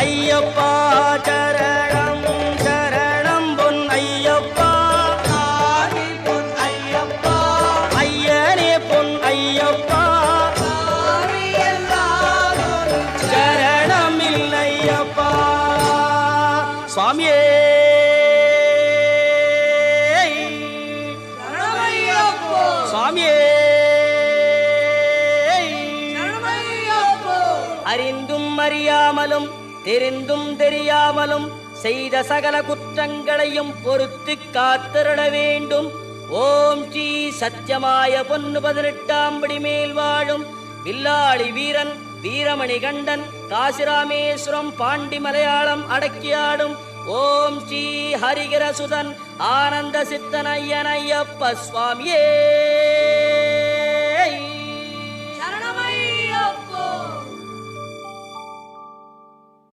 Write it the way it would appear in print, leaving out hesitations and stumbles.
ஐயப்பா சரணம் சரணம் பொன் ஐயப்பா பொன் ஐயப்பா ஐயனே பொன் ஐயப்பா சரணம் இல்லையப்பா சுவாமியே சுவாமியே அறிந்தும் அறியாமலும் தெரிந்தும் தெரியாமலும் செய்த சகல குற்றங்களையும் பொறுத்து காத்திருட வேண்டும். ஓம் ஸ்ரீ சத்தியமாய பொன்னு 18ஆம் படி மேல் வாழும் வில்லாளி வீரன் வீரமணி கண்டன் காசிராமேஸ்வரம் பாண்டி மலையாளம் அடக்கியாடும் ஓம் ஸ்ரீ ஹரிகரசுதன் ஆனந்த சித்தன் ஐயன் ஐயப்ப சுவாமியே.